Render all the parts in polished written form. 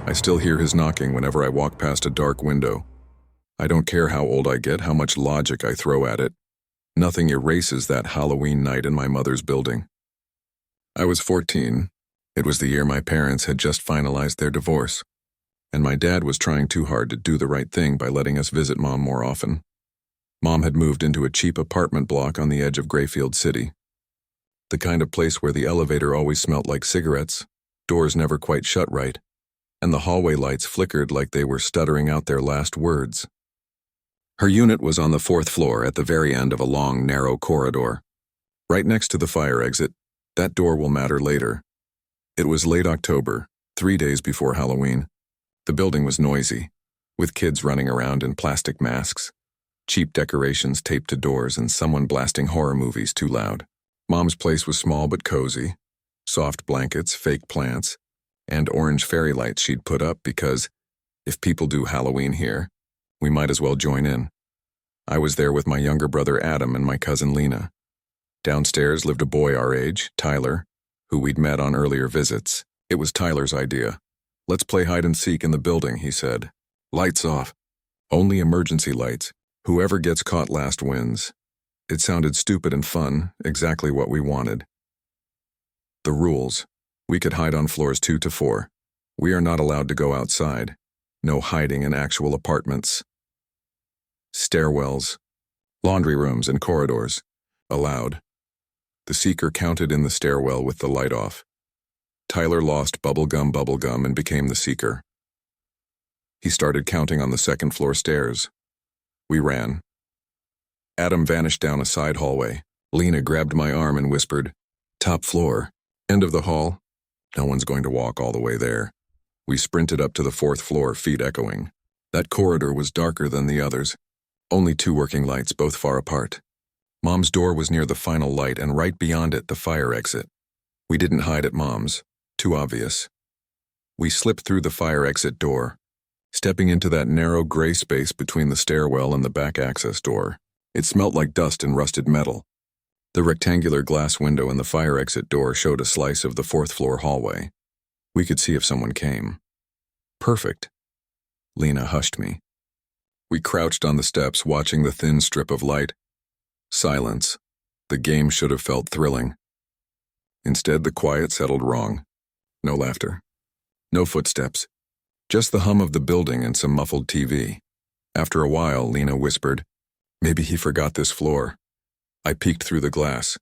I still hear his knocking whenever I walk past a dark window. I don't care how old I get, how much logic I throw at it. Nothing erases that Halloween night in my mother's building. I was 14. It was the year my parents had just finalized their divorce, and my dad was trying too hard to do the right thing by letting us visit Mom more often. Mom had moved into a cheap apartment block on the edge of Grayfield City. The kind of place where the elevator always smelled like cigarettes, doors never quite shut right, and the hallway lights flickered like they were stuttering out their last words. Her unit was on the 4th floor at the very end of a long, narrow corridor. Right next to the fire exit. That door will matter later. It was late October, 3 days before Halloween. The building was noisy, with kids running around in plastic masks, cheap decorations taped to doors, and someone blasting horror movies too loud. Mom's place was small but cozy, soft blankets, fake plants, and orange fairy lights she'd put up because, if people do Halloween here, we might as well join in. I was there with my younger brother Adam and my cousin Lena. Downstairs lived a boy our age, Tyler, who we'd met on earlier visits. It was Tyler's idea. "Let's play hide and seek in the building," he said. "Lights off. Only emergency lights. Whoever gets caught last wins." It sounded stupid and fun, exactly what we wanted. The rules. We could hide on floors 2 to 4. We are not allowed to go outside. No hiding in actual apartments. Stairwells, laundry rooms, and corridors. Allowed. The seeker counted in the stairwell with the light off. Tyler lost bubblegum, and became the seeker. He started counting on the 2nd floor stairs. We ran. Adam vanished down a side hallway. Lena grabbed my arm and whispered, "Top floor. End of the hall. No one's going to walk all the way there." We sprinted up to the 4th floor, feet echoing. That corridor was darker than the others. Only 2 working lights, both far apart. Mom's door was near the final light, and right beyond it, the fire exit. We didn't hide at Mom's. Too obvious. We slipped through the fire exit door, stepping into that narrow gray space between the stairwell and the back access door. It smelt like dust and rusted metal. The rectangular glass window in the fire exit door showed a slice of the 4th floor hallway. We could see if someone came. Perfect. Lena hushed me. We crouched on the steps, watching the thin strip of light. Silence. The game should have felt thrilling. Instead, the quiet settled wrong. No laughter. No footsteps. Just the hum of the building and some muffled TV. After a while, Lena whispered, "Maybe he forgot this floor." I peeked through the glass.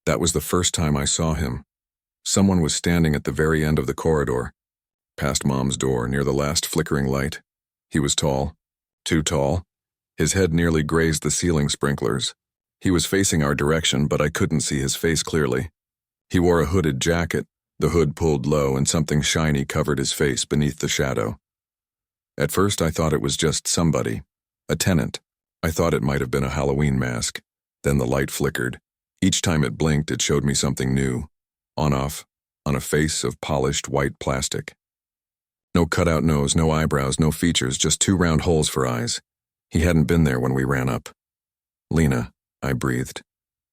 That was the first time I saw him. Someone was standing at the very end of the corridor, past Mom's door, near the last flickering light. He was tall. Too tall. His head nearly grazed the ceiling sprinklers. He was facing our direction, but I couldn't see his face clearly. He wore a hooded jacket, the hood pulled low, and something shiny covered his face beneath the shadow. At first I thought it was just somebody, a tenant. I thought it might have been a Halloween mask. Then the light flickered. Each time it blinked, it showed me something new. On-off, on a face of polished white plastic. No cutout nose, no eyebrows, no features, just 2 round holes for eyes. He hadn't been there when we ran up. "Lena," I breathed.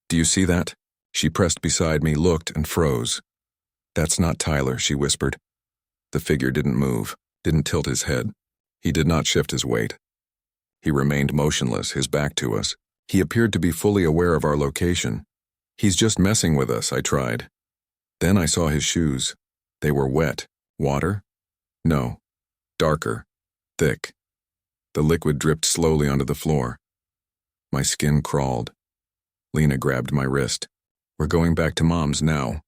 "Do you see that?" She pressed beside me, looked, and froze. "That's not Tyler," she whispered. The figure didn't move, didn't tilt his head. He did not shift his weight. He remained motionless, his back to us. He appeared to be fully aware of our location. "He's just messing with us," I tried. Then I saw his shoes. They were wet. Water? No. Darker. Thick. The liquid dripped slowly onto the floor. My skin crawled. Lena grabbed my wrist. "We're going back to Mom's now."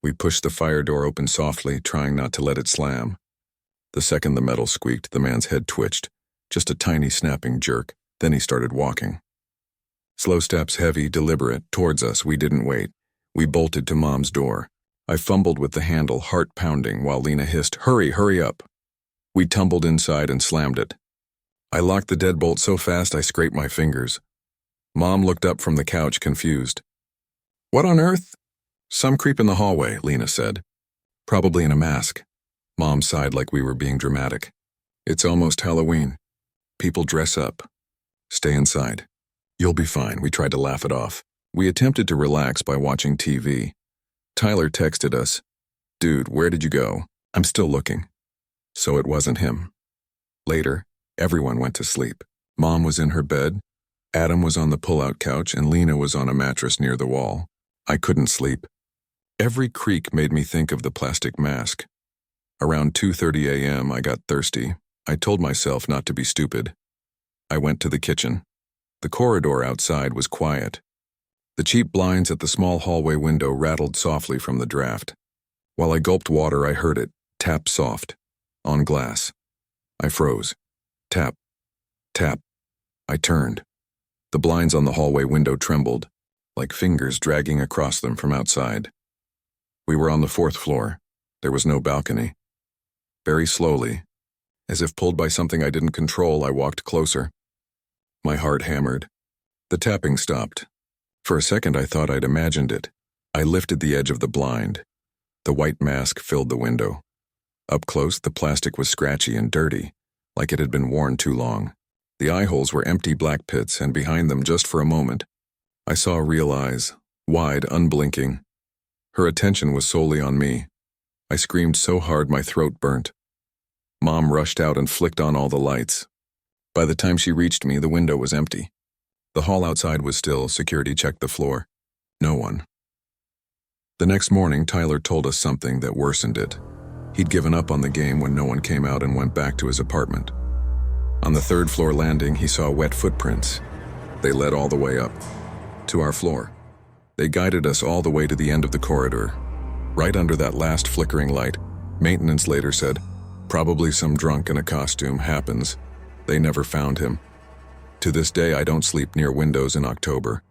We pushed the fire door open softly, trying not to let it slam. The second the metal squeaked, the man's head twitched. Just a tiny snapping jerk. Then he started walking. Slow steps, heavy, deliberate, towards us. We didn't wait. We bolted to Mom's door. I fumbled with the handle, heart pounding, while Lena hissed, "Hurry, hurry up." We tumbled inside and slammed it. I locked the deadbolt so fast I scraped my fingers. Mom looked up from the couch, confused. "What on earth?" "Some creep in the hallway," Lena said. "Probably in a mask." Mom sighed like we were being dramatic. "It's almost Halloween. People dress up. Stay inside. You'll be fine." We tried to laugh it off. We attempted to relax by watching TV. Tyler texted us, "Dude, where did you go? I'm still looking." So it wasn't him. Later, everyone went to sleep. Mom was in her bed, Adam was on the pull-out couch, and Lena was on a mattress near the wall. I couldn't sleep. Every creak made me think of the plastic mask. Around 2:30 a.m., I got thirsty. I told myself not to be stupid. I went to the kitchen. The corridor outside was quiet. The cheap blinds at the small hallway window rattled softly from the draft. While I gulped water, I heard it, tap soft, on glass. I froze. Tap. Tap. I turned. The blinds on the hallway window trembled, like fingers dragging across them from outside. We were on the 4th floor. There was no balcony. Very slowly, as if pulled by something I didn't control, I walked closer. My heart hammered. The tapping stopped. For a second, I thought I'd imagined it. I lifted the edge of the blind. The white mask filled the window. Up close, the plastic was scratchy and dirty, like it had been worn too long. The eye holes were empty black pits, and behind them, just for a moment, I saw real eyes, wide, unblinking. Her attention was solely on me. I screamed so hard my throat burnt. Mom rushed out and flicked on all the lights. By the time she reached me, the window was empty. The hall outside was still. Security checked the floor. No one. The next morning, Tyler told us something that worsened it. He'd given up on the game when no one came out and went back to his apartment. On the 3rd floor landing, he saw wet footprints. They led all the way up, to our floor. They guided us all the way to the end of the corridor. Right under that last flickering light, maintenance later said, "Probably some drunk in a costume. Happens." They never found him. To this day, I don't sleep near windows in October.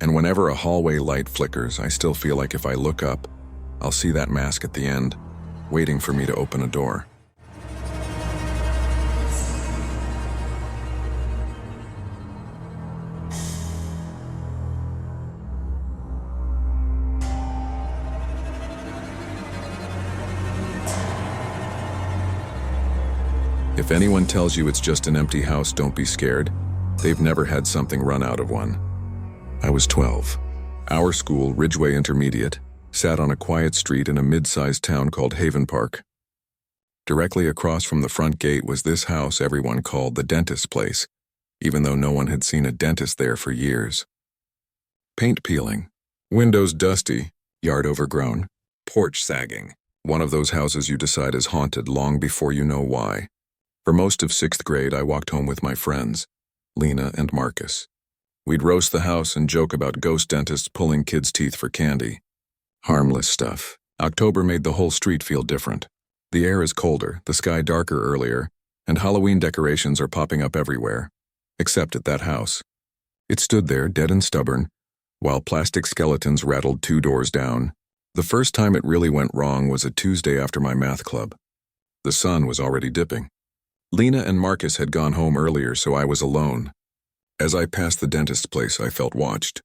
And whenever a hallway light flickers, I still feel like if I look up, I'll see that mask at the end, waiting for me to open a door. If anyone tells you it's just an empty house, don't be scared. They've never had something run out of one. I was 12. Our school, Ridgeway Intermediate, sat on a quiet street in a mid-sized town called Haven Park. Directly across from the front gate was this house everyone called the dentist's place, even though no one had seen a dentist there for years. Paint peeling, windows dusty, yard overgrown, porch sagging. One of those houses you decide is haunted long before you know why. For most of 6th grade, I walked home with my friends, Lena and Marcus. We'd roast the house and joke about ghost dentists pulling kids' teeth for candy. Harmless stuff. October made the whole street feel different. The air is colder, the sky darker earlier, and Halloween decorations are popping up everywhere, except at that house. It stood there, dead and stubborn, while plastic skeletons rattled 2 doors down. The first time it really went wrong was a Tuesday after my math club. The sun was already dipping. Lena and Marcus had gone home earlier, so I was alone. As I passed the dentist's place, I felt watched.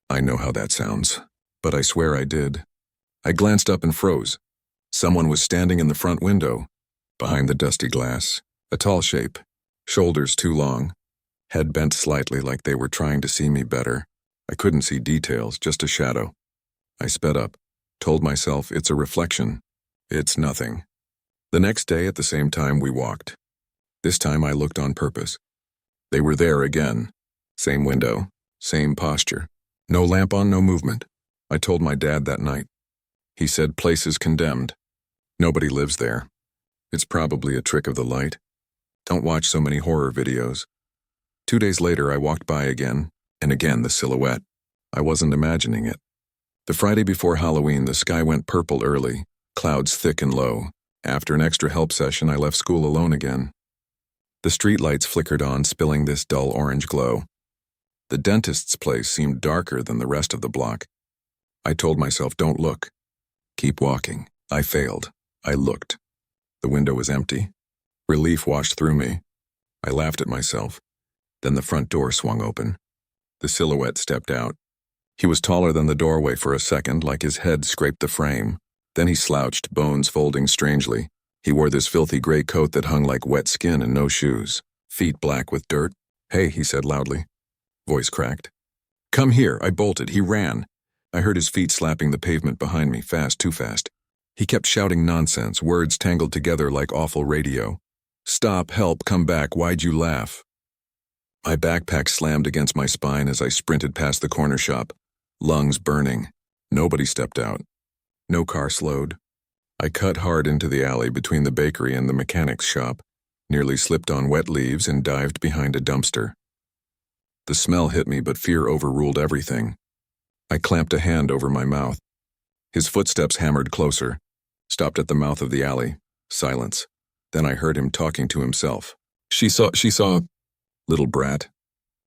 I know how that sounds, but I swear I did. I glanced up and froze. Someone was standing in the front window, behind the dusty glass, a tall shape, shoulders too long, head bent slightly like they were trying to see me better. I couldn't see details, just a shadow. I sped up, told myself it's a reflection. It's nothing. The next day at the same time we walked. This time I looked on purpose. They were there again. Same window, same posture. No lamp on, no movement. I told my dad that night. He said, "Place is condemned. Nobody lives there. It's probably a trick of the light. Don't watch so many horror videos." 2 days later, I walked by again, and again the silhouette. I wasn't imagining it. The Friday before Halloween, the sky went purple early, clouds thick and low. After an extra help session, I left school alone again. The streetlights flickered on, spilling this dull orange glow. The dentist's place seemed darker than the rest of the block. I told myself, don't look. Keep walking. I failed. I looked. The window was empty. Relief washed through me. I laughed at myself. Then the front door swung open. The silhouette stepped out. He was taller than the doorway for a second, like his head scraped the frame. Then he slouched, bones folding strangely. He wore this filthy gray coat that hung like wet skin and no shoes. Feet black with dirt. "Hey," he said loudly. Voice cracked. "Come here." I bolted. He ran. I heard his feet slapping the pavement behind me, fast, too fast. He kept shouting nonsense, words tangled together like awful radio. Stop, help, come back, why'd you laugh? My backpack slammed against my spine as I sprinted past the corner shop, lungs burning. Nobody stepped out. No car slowed. I cut hard into the alley between the bakery and the mechanic's shop, nearly slipped on wet leaves and dived behind a dumpster. The smell hit me, but fear overruled everything. I clamped a hand over my mouth. His footsteps hammered closer, stopped at the mouth of the alley. Silence. Then I heard him talking to himself. She saw, little brat.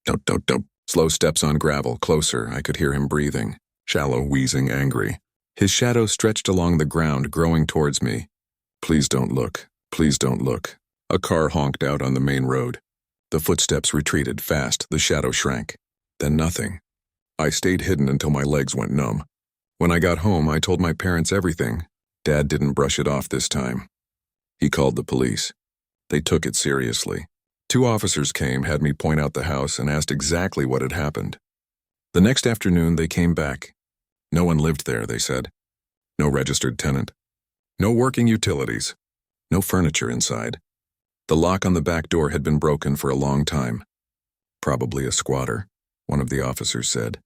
Don't. Slow steps on gravel, closer. I could hear him breathing, shallow, wheezing, angry. His shadow stretched along the ground, growing towards me. Please don't look. Please don't look. A car honked out on the main road. The footsteps retreated fast, the shadow shrank. Then nothing. I stayed hidden until my legs went numb. When I got home, I told my parents everything. Dad didn't brush it off this time. He called the police. They took it seriously. 2 officers came, had me point out the house, and asked exactly what had happened. The next afternoon, they came back. No one lived there, they said. No registered tenant. No working utilities. No furniture inside. The lock on the back door had been broken for a long time. Probably a squatter, one of the officers said.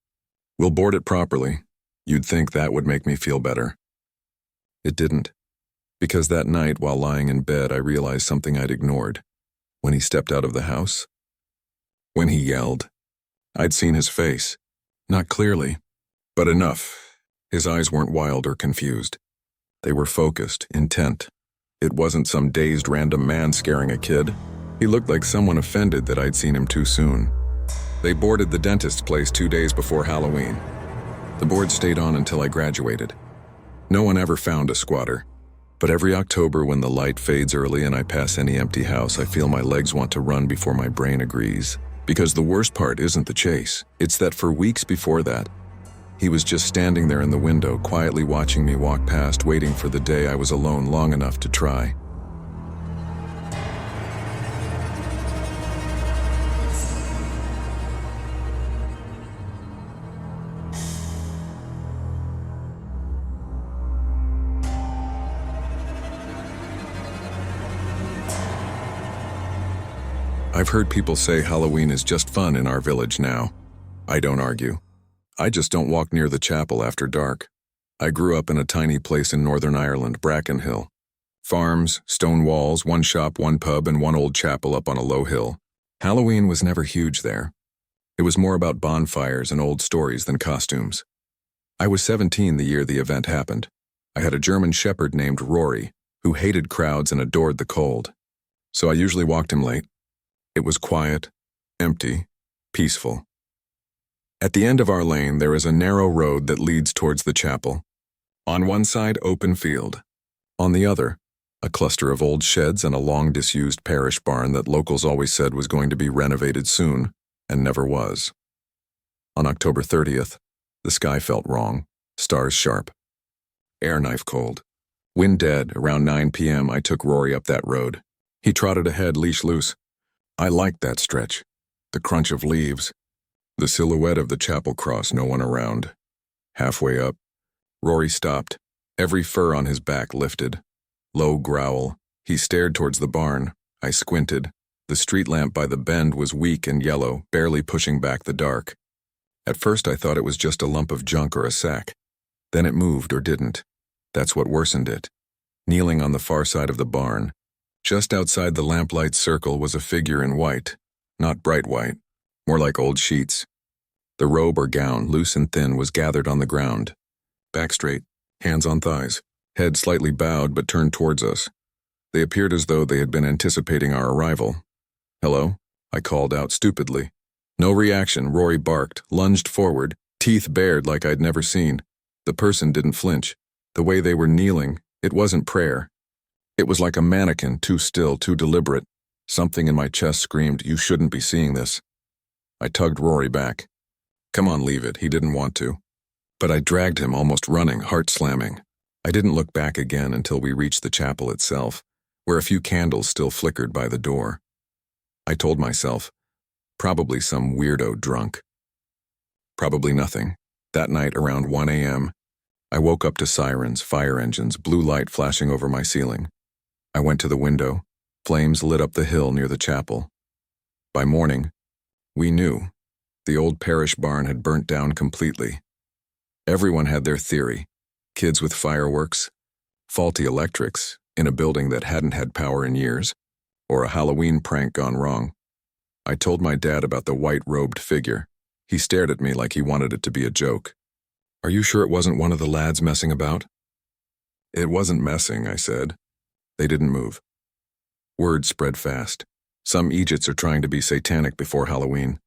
We'll board it properly. You'd think that would make me feel better. It didn't. Because that night, while lying in bed, I realized something I'd ignored. When he stepped out of the house, when he yelled, I'd seen his face. Not clearly, but enough. His eyes weren't wild or confused. They were focused, intent. It wasn't some dazed random man scaring a kid. He looked like someone offended that I'd seen him too soon. They boarded the dentist's place 2 days before Halloween. The board stayed on until I graduated. No one ever found a squatter. But every October when the light fades early and I pass any empty house, I feel my legs want to run before my brain agrees. Because the worst part isn't the chase. It's that for weeks before that, he was just standing there in the window, quietly watching me walk past, waiting for the day I was alone long enough to try. I've heard people say Halloween is just fun in our village now. I don't argue. I just don't walk near the chapel after dark. I grew up in a tiny place in Northern Ireland, Brackenhill. Farms, stone walls, 1 shop, 1 pub, and 1 old chapel up on a low hill. Halloween was never huge there. It was more about bonfires and old stories than costumes. I was 17 the year the event happened. I had a German shepherd named Rory, who hated crowds and adored the cold. So I usually walked him late. It was quiet, empty, peaceful. At the end of our lane, there is a narrow road that leads towards the chapel. On one side, open field. On the other, a cluster of old sheds and a long disused parish barn that locals always said was going to be renovated soon, and never was. On October 30th, the sky felt wrong, stars sharp. Air knife cold. Wind dead. Around 9 p.m., I took Rory up that road. He trotted ahead, leash loose. I liked that stretch. The crunch of leaves. The silhouette of the chapel cross, no one around. Halfway up, Rory stopped. Every fur on his back lifted. Low growl. He stared towards the barn. I squinted. The street lamp by the bend was weak and yellow, barely pushing back the dark. At first I thought it was just a lump of junk or a sack. Then it moved or didn't. That's what worsened it. Kneeling on the far side of the barn, just outside the lamplight's circle, was a figure in white. Not bright white, more like old sheets. The robe or gown, loose and thin, was gathered on the ground. Back straight, hands on thighs, head slightly bowed but turned towards us. They appeared as though they had been anticipating our arrival. Hello? I called out stupidly. No reaction. Rory barked, lunged forward, teeth bared like I'd never seen. The person didn't flinch. The way they were kneeling, it wasn't prayer. It was like a mannequin, too still, too deliberate. Something in my chest screamed, "You shouldn't be seeing this." I tugged Rory back. Come on, leave it. He didn't want to. But I dragged him, almost running, heart slamming. I didn't look back again until we reached the chapel itself, where a few candles still flickered by the door. I told myself, probably some weirdo drunk. Probably nothing. That night around 1 a.m., I woke up to sirens, fire engines, blue light flashing over my ceiling. I went to the window. Flames lit up the hill near the chapel. By morning, we knew. The old parish barn had burnt down completely. Everyone had their theory. Kids with fireworks, faulty electrics in a building that hadn't had power in years, or a Halloween prank gone wrong. I told my dad about the white-robed figure. He stared at me like he wanted it to be a joke. "Are you sure it wasn't one of the lads messing about?" "It wasn't messing," I said. They didn't move. Word spread fast. Some Egypts are trying to be satanic before Halloween.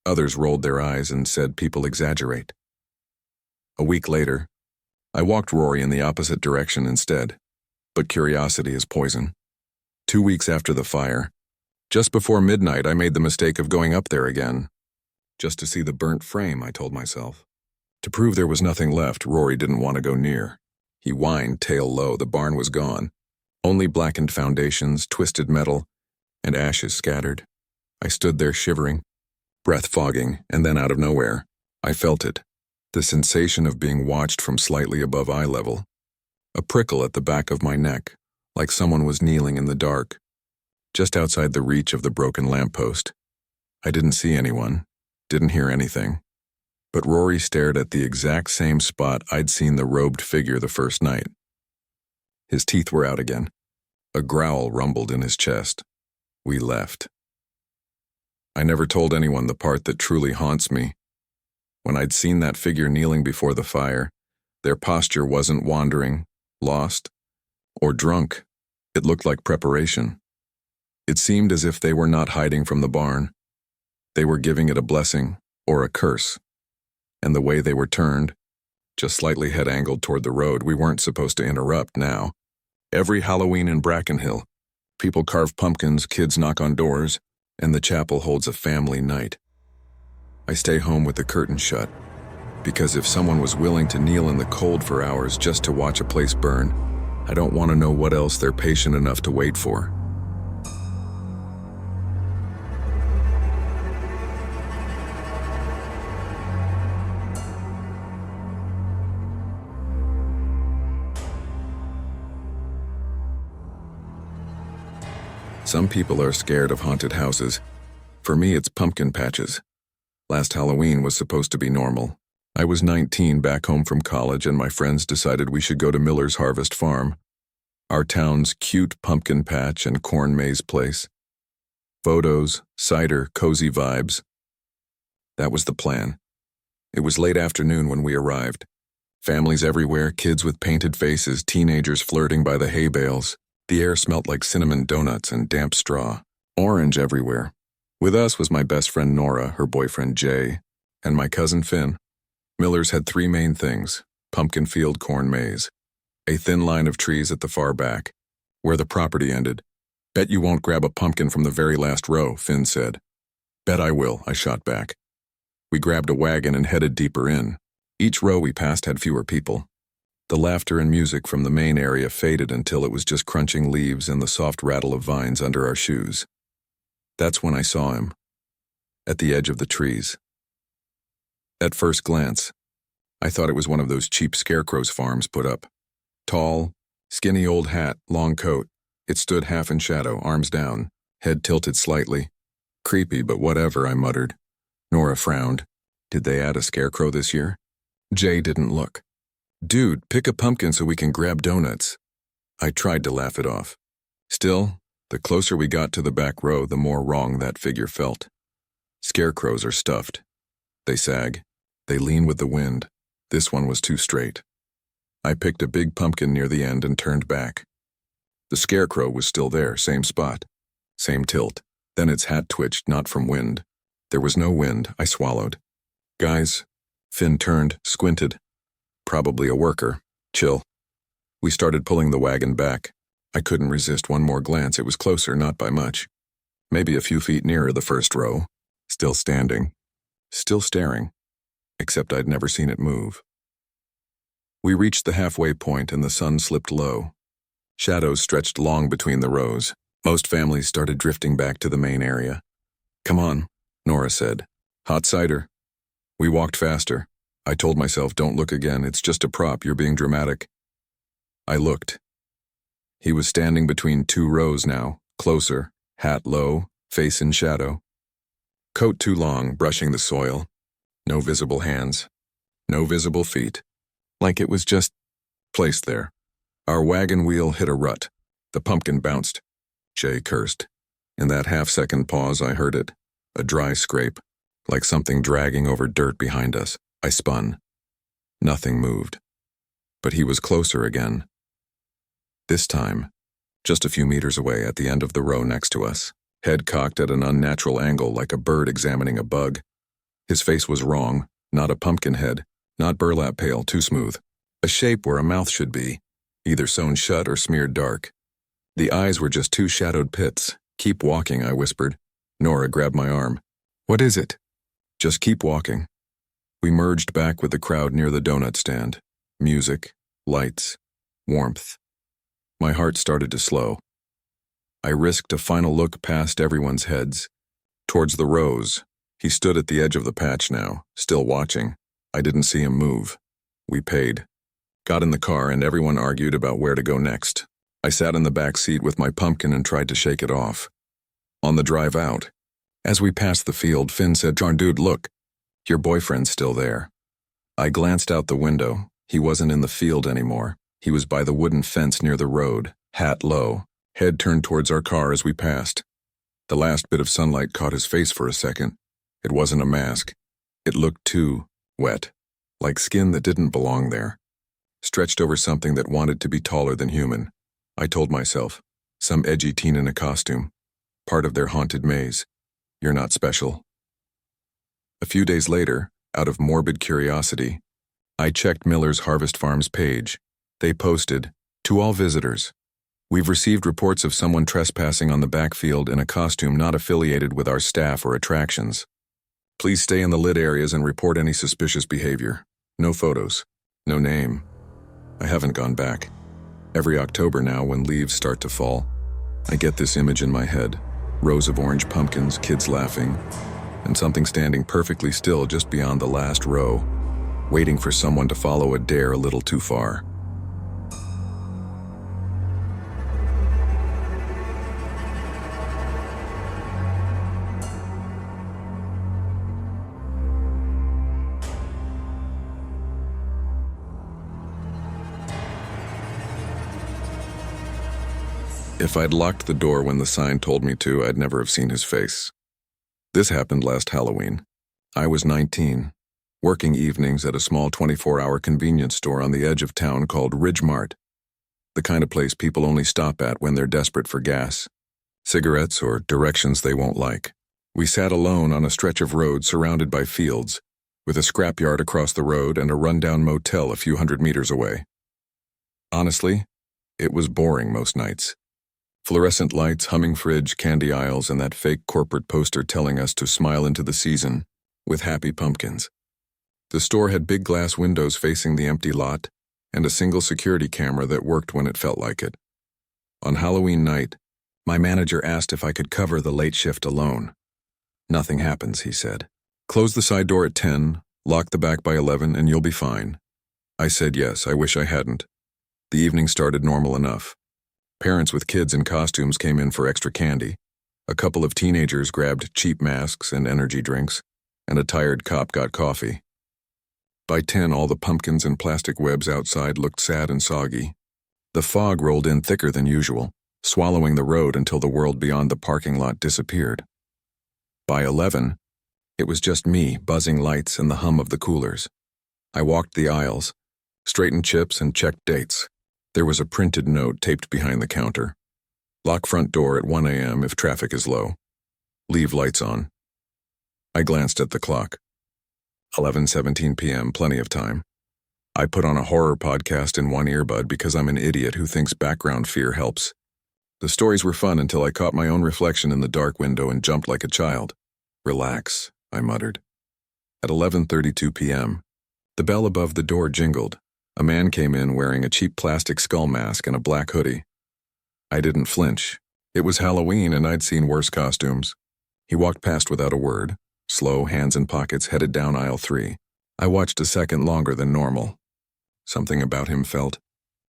Others rolled their eyes and said people exaggerate. A week later, I walked Rory in the opposite direction instead. But curiosity is poison. 2 weeks after the fire, just before midnight, I made the mistake of going up there again. Just to see the burnt frame, I told myself. To prove there was nothing left, Rory didn't want to go near. He whined, tail low. The barn was gone. Only blackened foundations, twisted metal, and ashes scattered. I stood there shivering, breath fogging, and then out of nowhere, I felt it. The sensation of being watched from slightly above eye level. A prickle at the back of my neck, like someone was kneeling in the dark, just outside the reach of the broken lamppost. I didn't see anyone, didn't hear anything. But Rory stared at the exact same spot I'd seen the robed figure the first night. His teeth were out again. A growl rumbled in his chest. We left. I never told anyone the part that truly haunts me. When I'd seen that figure kneeling before the fire, their posture wasn't wandering, lost, or drunk. It looked like preparation. It seemed as if they were not hiding from the barn. They were giving it a blessing or a curse. And the way they were turned, just slightly head-angled toward the road, we weren't supposed to interrupt now. Every Halloween in Brackenhill, people carve pumpkins, kids knock on doors, and the chapel holds a family night. I stay home with the curtain shut, because if someone was willing to kneel in the cold for hours just to watch a place burn, I don't want to know what else they're patient enough to wait for. Some people are scared of haunted houses. For me, it's pumpkin patches. Last Halloween was supposed to be normal. I was 19 back home from college, and my friends decided we should go to Miller's Harvest Farm, our town's cute pumpkin patch and corn maze place. Photos, cider, cozy vibes. That was the plan. It was late afternoon when we arrived. Families everywhere, kids with painted faces, teenagers flirting by the hay bales. The air smelt like cinnamon donuts and damp straw. Orange everywhere. With us was my best friend Nora, her boyfriend Jay, and my cousin Finn. Miller's had 3 main things: pumpkin field, corn maze, a thin line of trees at the far back, where the property ended. "Bet you won't grab a pumpkin from the very last row," Finn said. "Bet I will," I shot back. We grabbed a wagon and headed deeper in. Each row we passed had fewer people. The laughter and music from the main area faded until it was just crunching leaves and the soft rattle of vines under our shoes. That's when I saw him, at the edge of the trees. At first glance, I thought it was one of those cheap scarecrows farms put up. Tall, skinny old hat, long coat. It stood half in shadow, arms down, head tilted slightly. Creepy, but whatever, I muttered. Nora frowned. Did they add a scarecrow this year? Jay didn't look. "Dude, pick a pumpkin so we can grab donuts." I tried to laugh it off. Still, the closer we got to the back row, the more wrong that figure felt. Scarecrows are stuffed. They sag. They lean with the wind. This one was too straight. I picked a big pumpkin near the end and turned back. The scarecrow was still there, same spot, same tilt. Then its hat twitched, not from wind. There was no wind, I swallowed. "Guys," Finn turned, squinted. "Probably a worker. Chill." We started pulling the wagon back. I couldn't resist one more glance. It was closer, not by much. Maybe a few feet nearer the first row. Still standing. Still staring. Except I'd never seen it move. We reached the halfway point and the sun slipped low. Shadows stretched long between the rows. Most families started drifting back to the main area. "Come on," Nora said. "Hot cider." We walked faster. I told myself, don't look again, it's just a prop, you're being dramatic. I looked. He was standing between two rows now, closer, hat low, face in shadow. Coat too long, brushing the soil. No visible hands. No visible feet. Like it was just placed there. Our wagon wheel hit a rut. The pumpkin bounced. Jay cursed. In that half-second pause, I heard it. A dry scrape, like something dragging over dirt behind us. I spun. Nothing moved. But he was closer again. This time, just a few meters away at the end of the row next to us, head cocked at an unnatural angle like a bird examining a bug. His face was wrong, not a pumpkin head, not burlap pail, too smooth. A shape where a mouth should be, either sewn shut or smeared dark. The eyes were just two shadowed pits. Keep walking, I whispered. Nora grabbed my arm. What is it? Just keep walking. We merged back with the crowd near the donut stand. Music, lights, warmth. My heart started to slow. I risked a final look past everyone's heads. Towards the rows. He stood at the edge of the patch now, still watching. I didn't see him move. We paid. Got in the car and everyone argued about where to go next. I sat in the back seat with my pumpkin and tried to shake it off. On the drive out, as we passed the field, Finn said, "Darn dude, look, your boyfriend's still there." I glanced out the window. He wasn't in the field anymore. He was by the wooden fence near the road, hat low, head turned towards our car as we passed. The last bit of sunlight caught his face for a second. It wasn't a mask. It looked too wet, like skin that didn't belong there, stretched over something that wanted to be taller than human. I told myself, some edgy teen in a costume, part of their haunted maze. You're not special. A few days later, out of morbid curiosity, I checked Miller's Harvest Farms page. They posted, "To all visitors, we've received reports of someone trespassing on the backfield in a costume not affiliated with our staff or attractions. Please stay in the lit areas and report any suspicious behavior. No photos, no name." I haven't gone back. Every October now, when leaves start to fall, I get this image in my head. Rows of orange pumpkins, kids laughing, and something standing perfectly still just beyond the last row, waiting for someone to follow a dare a little too far. If I'd locked the door when the sign told me to, I'd never have seen his face. This happened last Halloween. I was 19, working evenings at a small 24-hour convenience store on the edge of town called Ridge Mart, the kind of place people only stop at when they're desperate for gas, cigarettes, or directions they won't like. We sat alone on a stretch of road surrounded by fields, with a scrapyard across the road and a rundown motel a few hundred meters away. Honestly, it was boring most nights. Fluorescent lights, humming fridge, candy aisles, and that fake corporate poster telling us to smile into the season with happy pumpkins. The store had big glass windows facing the empty lot and a single security camera that worked when it felt like it. On Halloween night, my manager asked if I could cover the late shift alone. "Nothing happens," he said. "Close the side door at 10, lock the back by 11, and you'll be fine." I said yes, I wish I hadn't. The evening started normal enough. Parents with kids in costumes came in for extra candy. A couple of teenagers grabbed cheap masks and energy drinks, and a tired cop got coffee. By 10, all the pumpkins and plastic webs outside looked sad and soggy. The fog rolled in thicker than usual, swallowing the road until the world beyond the parking lot disappeared. By 11, it was just me, buzzing lights and the hum of the coolers. I walked the aisles, straightened chips, and checked dates. There was a printed note taped behind the counter. "Lock front door at 1 a.m. if traffic is low. Leave lights on." I glanced at the clock. 11:17 p.m., plenty of time. I put on a horror podcast in one earbud because I'm an idiot who thinks background fear helps. The stories were fun until I caught my own reflection in the dark window and jumped like a child. "Relax," I muttered. At 11:32 p.m., the bell above the door jingled. A man came in wearing a cheap plastic skull mask and a black hoodie. I didn't flinch. It was Halloween and I'd seen worse costumes. He walked past without a word, slow, hands in pockets, headed down aisle 3. I watched a second longer than normal. Something about him felt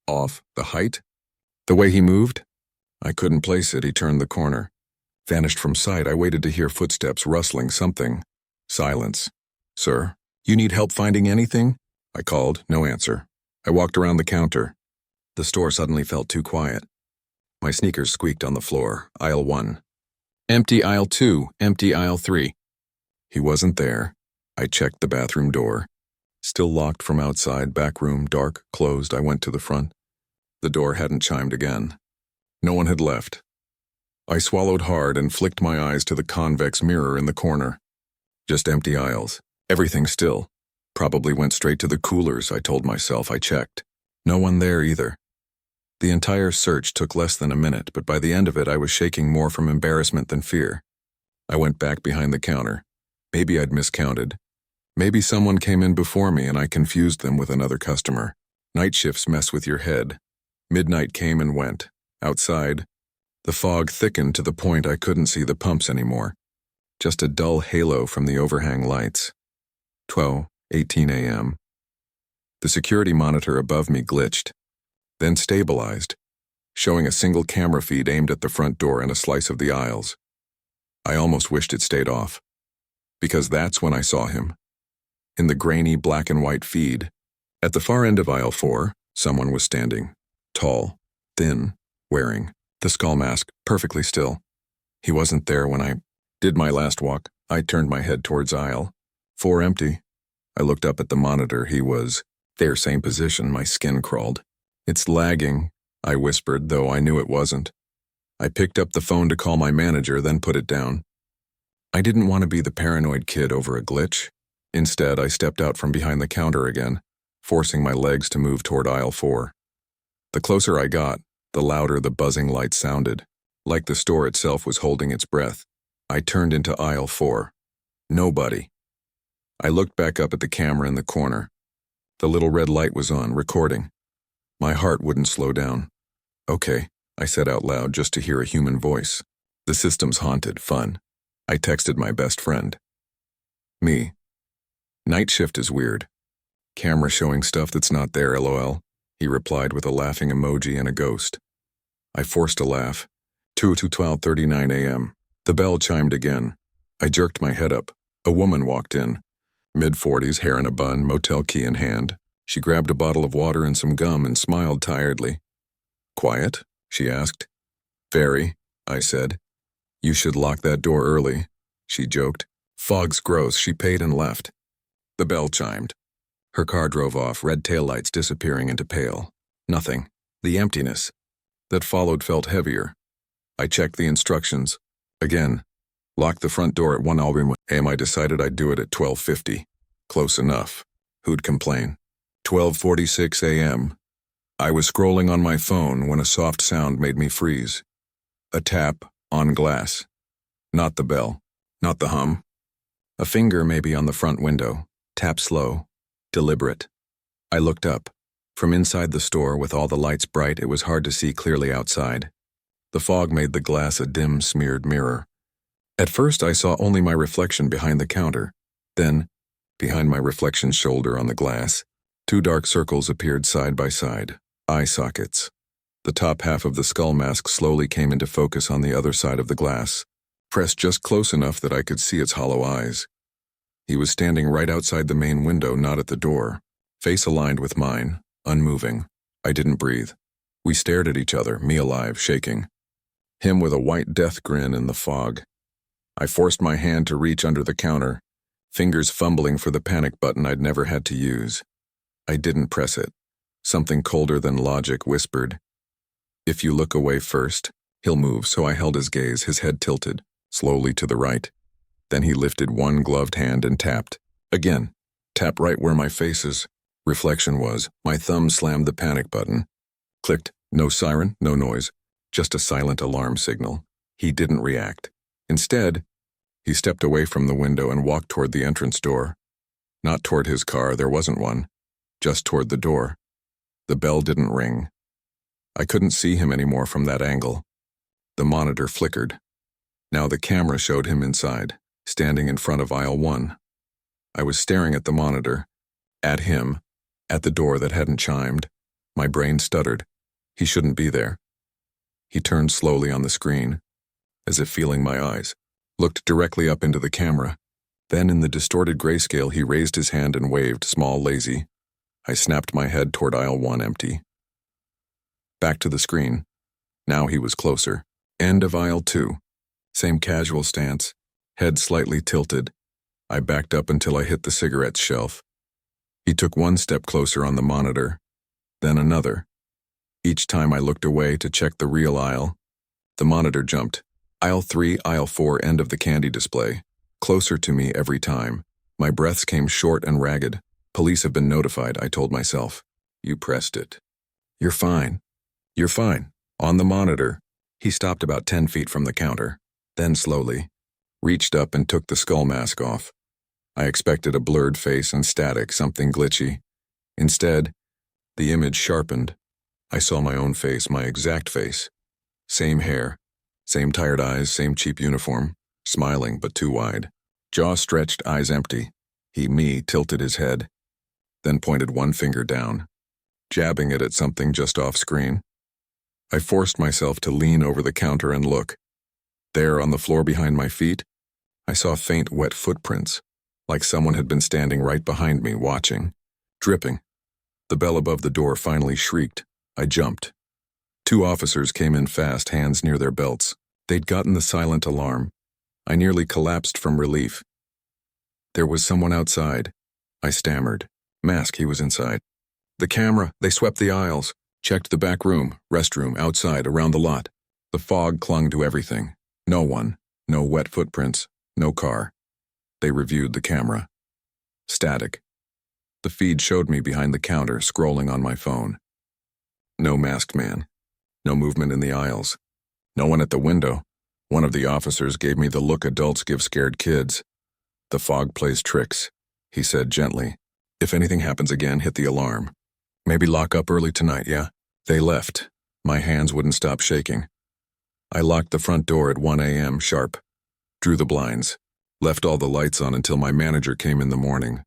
off. The height? The way he moved? I couldn't place it. He turned the corner. Vanished from sight. I waited to hear footsteps rustling something. Silence. Sir, you need help finding anything? I called. No answer. I walked around the counter. The store suddenly felt too quiet. My sneakers squeaked on the floor. Aisle 1. Empty aisle 2. Empty aisle 3. He wasn't there. I checked the bathroom door. Still locked from outside. Back room, dark, closed. I went to the front. The door hadn't chimed again. No one had left. I swallowed hard and flicked my eyes to the convex mirror in the corner. Just empty aisles. Everything still. Probably went straight to the coolers, I told myself. I checked. No one there either. The entire search took less than a minute, but by the end of it I was shaking more from embarrassment than fear. I went back behind the counter. Maybe I'd miscounted. Maybe someone came in before me and I confused them with another customer. Night shifts mess with your head. Midnight came and went. Outside, the fog thickened to the point I couldn't see the pumps anymore. Just a dull halo from the overhang lights. 12:18 a.m. The security monitor above me glitched, then stabilized, showing a single camera feed aimed at the front door and a slice of the aisles. I almost wished it stayed off, because that's when I saw him. In the grainy black and white feed, at the far end of aisle 4, someone was standing, tall, thin, wearing the skull mask, perfectly still. He wasn't there when I did my last walk. I turned my head towards aisle 4 empty. I looked up at the monitor. He was there, same position. My skin crawled. It's lagging, I whispered, though I knew it wasn't. I picked up the phone to call my manager, then put it down. I didn't want to be the paranoid kid over a glitch. Instead, I stepped out from behind the counter again, forcing my legs to move toward aisle 4. The closer I got, the louder the buzzing lights sounded, like the store itself was holding its breath. I turned into aisle 4. Nobody. I looked back up at the camera in the corner. The little red light was on, recording. My heart wouldn't slow down. Okay, I said out loud just to hear a human voice. The system's haunted. Fun. I texted my best friend. Me. Night shift is weird. Camera showing stuff that's not there, lol. He replied with a laughing emoji and a ghost. I forced a laugh. 12:39 a.m. The bell chimed again. I jerked my head up. A woman walked in. Mid-40s, hair in a bun, motel key in hand. She grabbed a bottle of water and some gum and smiled tiredly. Quiet? She asked. Very, I said. You should lock that door early, she joked. Fog's gross. She paid and left. The bell chimed. Her car drove off, red taillights disappearing into pale. Nothing. The emptiness that followed felt heavier. I checked the instructions. Again. Lock the front door at 1 a.m. I decided I'd do it at 12:50. Close enough. Who'd complain? 12:46 a.m. I was scrolling on my phone when a soft sound made me freeze. A tap on glass. Not the bell. Not the hum. A finger maybe on the front window. Tap slow. Deliberate. I looked up. From inside the store, with all the lights bright, it was hard to see clearly outside. The fog made the glass a dim, smeared mirror. At first, I saw only my reflection behind the counter. Then, behind my reflection's shoulder on the glass, 2 dark circles appeared side by side, eye sockets. The top half of the skull mask slowly came into focus on the other side of the glass, pressed just close enough that I could see its hollow eyes. He was standing right outside the main window, not at the door, face aligned with mine, unmoving. I didn't breathe. We stared at each other, me alive, shaking. Him with a white death grin in the fog. I forced my hand to reach under the counter, fingers fumbling for the panic button I'd never had to use. I didn't press it. Something colder than logic whispered, "If you look away first, he'll move," so I held his gaze, his head tilted, slowly to the right. Then he lifted one gloved hand and tapped. Again. Tapped right where my face is. Reflection was. My thumb slammed the panic button. Clicked. No siren, no noise. Just a silent alarm signal. He didn't react. Instead, he stepped away from the window and walked toward the entrance door. Not toward his car, there wasn't one. Just toward the door. The bell didn't ring. I couldn't see him anymore from that angle. The monitor flickered. Now the camera showed him inside, standing in front of aisle 1. I was staring at the monitor, At him, at the door that hadn't chimed. My brain stuttered. He shouldn't be there. He turned slowly on the screen, as if feeling my eyes, looked directly up into the camera. Then in the distorted grayscale he raised his hand and waved, small, lazy. I snapped my head toward aisle 1, empty. Back to the screen. Now he was closer. End of aisle 2. Same casual stance, head slightly tilted. I backed up until I hit the cigarettes shelf. He took one step closer on the monitor, then another. Each time I looked away to check the real aisle, the monitor jumped. Aisle 3, aisle 4, end of the candy display. Closer to me every time. My breaths came short and ragged. Police have been notified, I told myself. You pressed it. You're fine. You're fine. On the monitor. He stopped about 10 feet from the counter, then slowly reached up and took the skull mask off. I expected a blurred face and static, something glitchy. Instead, the image sharpened. I saw my own face, my exact face. Same hair, same tired eyes, same cheap uniform, smiling but too wide. Jaw stretched, eyes empty. Me, tilted his head, then pointed one finger down, jabbing it at something just off screen. I forced myself to lean over the counter and look. There, on the floor behind my feet, I saw faint, wet footprints, like someone had been standing right behind me, watching, dripping. The bell above the door finally shrieked. I jumped. 2 officers came in fast, hands near their belts. They'd gotten the silent alarm. I nearly collapsed from relief. There was someone outside. I stammered. Mask, he was inside. The camera, they swept the aisles, checked the back room, restroom, outside, around the lot. The fog clung to everything. No one, no wet footprints, no car. They reviewed the camera. Static. The feed showed me behind the counter, scrolling on my phone. No masked man. No movement in the aisles. No one at the window. One of the officers gave me the look adults give scared kids. The fog plays tricks, he said gently. If anything happens again, hit the alarm. Maybe lock up early tonight, yeah? They left. My hands wouldn't stop shaking. I locked the front door at 1 a.m. sharp. Drew the blinds. Left all the lights on until my manager came in the morning.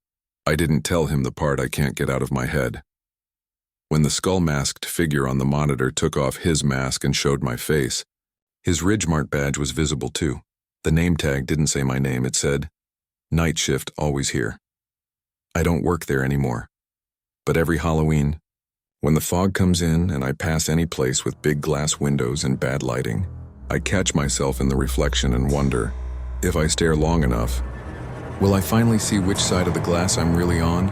I didn't tell him the part I can't get out of my head. When the skull-masked figure on the monitor took off his mask and showed my face, his Ridgemart badge was visible too. The name tag didn't say my name, it said, "Night shift, always here." I don't work there anymore. But every Halloween, when the fog comes in and I pass any place with big glass windows and bad lighting, I catch myself in the reflection and wonder, if I stare long enough, will I finally see which side of the glass I'm really on?